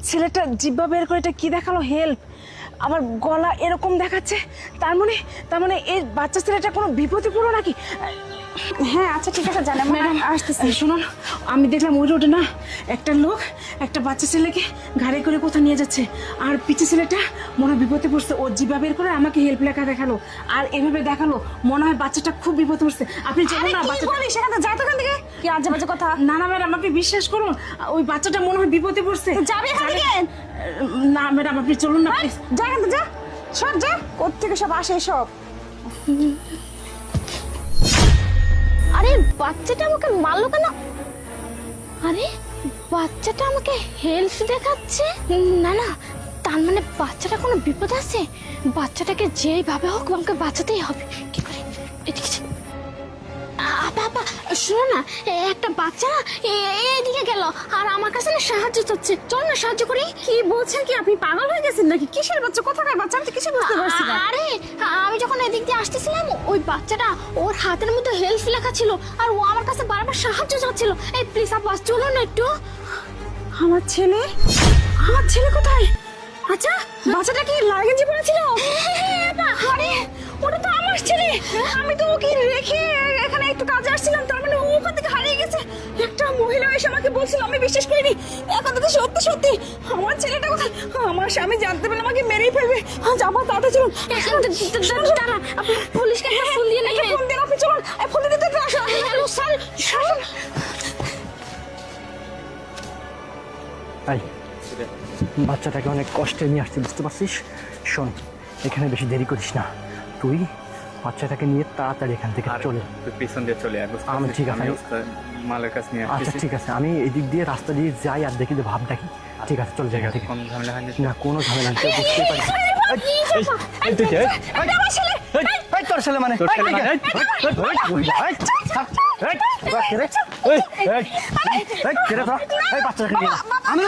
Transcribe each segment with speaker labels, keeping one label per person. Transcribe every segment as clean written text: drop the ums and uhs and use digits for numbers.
Speaker 1: ছেলেটা জিব্বা বের করে এটা কি দেখালো, হেল্প, আবার গলা এরকম দেখাচ্ছে, তার মানে এই বাচ্চা ছেলেটা কোনো বিপদে পড়লো নাকি?
Speaker 2: হ্যাঁ আচ্ছা ঠিক আছে জানাবো,
Speaker 1: ম্যাডাম
Speaker 2: আসতেছি।
Speaker 1: শুনুন, আমি দেখলাম ওই রোডে না একটা লোক একটা বাচ্চা ছেলেকে ঘাড়ে করে কোথাও নিয়ে যাচ্ছে, আর পিছে ছেলেটা মনে হয় বিপদে পড়ছে, ও জিভা বের করে আমাকে হেল্প লেখা দেখালো, আর এভাবে দেখালো মনে হয় বাচ্চাটা খুব বিপদে পড়ছে। আপনি চলুন না, বাচ্চা
Speaker 2: বলি সেখানে যাই তো এখান থেকে, কি আজে বাজে কথা।
Speaker 1: না না ম্যাডাম, আপনি বিশ্বাস করুন, ওই বাচ্চাটা মনে হয় বিপদে পড়ছে।
Speaker 2: যাবি এখান থেকে?
Speaker 1: না ম্যাডাম, আপনি চলুন না প্লিজ।
Speaker 2: যা এখান থেকে, যা সব যা, কোত্থেকে সব আসে সব।
Speaker 3: আরে বাচ্চাটা আমাকে মারলো কেন? আরে বাচ্চাটা আমাকে হেল্প দেখাচ্ছে। না না, তার মানে বাচ্চাটা কোনো বিপদ আছে। বাচ্চাটাকে যেইভাবে হোক আমাকে বাঁচাতেই হবে। কি করে এদিকে বাবা, শোনো না, একটা বাচ্চা না এইদিকে গেল আর আমার কাছে না সাহায্য চাচ্ছে। চল না সাহায্য করি।
Speaker 2: কি বলছেন কি আপনি, পাগল হয়ে গেছেন নাকি? কিসের বাচ্চা, কোথাকার বাচ্চা, আমি তো কিছু বুঝতে পারছি না।
Speaker 3: আরে আমি যখন এদিক দিয়ে আসতেছিলাম ওই বাচ্চাটা ওর হাতের মধ্যে হেল্প লেখা ছিল আর ও আমার কাছে বারবার সাহায্য চাচ্ছিল। এই প্লিজ আপা চলো না একটু।
Speaker 2: আমার ছেলে কোথায়? আচ্ছা বাচ্চাটা কি লাল গেঞ্জি পরা ছিল? আরে ওটা তো আমার ছেলে, আমি তো ওকে রেখে এখানে একটু কাজে আসছিলাম, তার মানে ও ওখান থেকে হারিয়ে গেছে। একটা মহিলা এসে আমাকে বলছিল, আমি বিশ্বাস করিনি, এখন তো সত্যি সত্যি আমার ছেলেটা কোথায়। আমার স্বামী জানতে পারলে আমাকে মেরেই ফেলবে। যাবো তাড়াতাড়ি চলুন।
Speaker 3: দাঁড়া, আপনি পুলিশকে একটা ফোন দিয়ে নেবেন।
Speaker 2: ফোন দিন, আপনি চলুন, ফোন দিতে আসুন।
Speaker 3: হ্যালো স্যার, শুনুন।
Speaker 4: তাই বাচ্চাটাকে অনেক কষ্টে নিয়ে আসছি, বুঝতে পারছিস? শোন, এখানে বেশি দেরি করিস না, তুই বাচ্চাটাকে নিয়ে তাড়াতাড়ি এখান থেকে চলে।
Speaker 5: তুই পিছন দিয়ে চলে আয়, বুঝতে
Speaker 4: আমি
Speaker 5: পারছিস?
Speaker 4: ঠিক আছে,
Speaker 5: আমি ওস্তাদ মালের কাছে নিয়ে
Speaker 4: আচ্ছা
Speaker 5: আসছি।
Speaker 4: ঠিক আছে, আমি এদিক দিয়ে রাস্তা দিয়ে যাই আর দেখি যে ভাব দেখি। ঠিক আছে, চল জায়গা থেকে।
Speaker 5: কোন ঝামেলা হয়নি?
Speaker 4: না কোনো ঝামেলা নেই, তুই বুঝতেই পারিস। এই তুই কে? এই তোর ছেলে মানে?
Speaker 5: তোর ছেলে মানে?
Speaker 4: বাচ্চাটাকে নিয়ে যা। আমি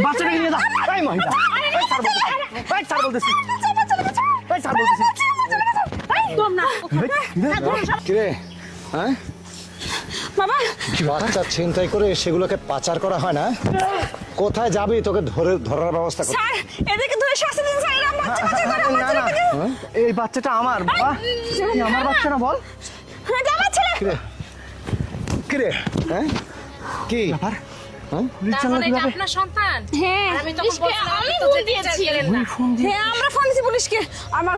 Speaker 4: বাচ্চাটাকে নিয়ে যা। এই মহিলা, ছাড় বলতেছি।
Speaker 6: কিরে, হ্যাঁ
Speaker 2: বাবা
Speaker 6: বাচ্চা ছিনতাই করে সেগুলোকে পাচার করা হয় না? কোথায় যাবি, তোকে ধরার ব্যবস্থা কর।
Speaker 2: স্যার এদেরকে ধরে শাস্তি দিন স্যার, এরা বাচ্চা কাচ্চা করে
Speaker 4: না না, এই বাচ্চাটা আমার বাবা, এই আমার বাচ্চা না, বল।
Speaker 2: আমার ছেলে।
Speaker 6: কিরে, হ্যাঁ কি
Speaker 4: ব্যাপার?
Speaker 7: তার মানে এটা আপনার সন্তান?
Speaker 2: হ্যাঁ
Speaker 7: আর আমি তখন বলছিলাম
Speaker 3: আমি
Speaker 7: আপনি তো
Speaker 3: ফোন
Speaker 7: যেতে
Speaker 3: দিয়েছি।
Speaker 7: চাইছিলেন না।
Speaker 2: হ্যাঁ আমরা ফোন দিয়েছি পুলিশকে, আমার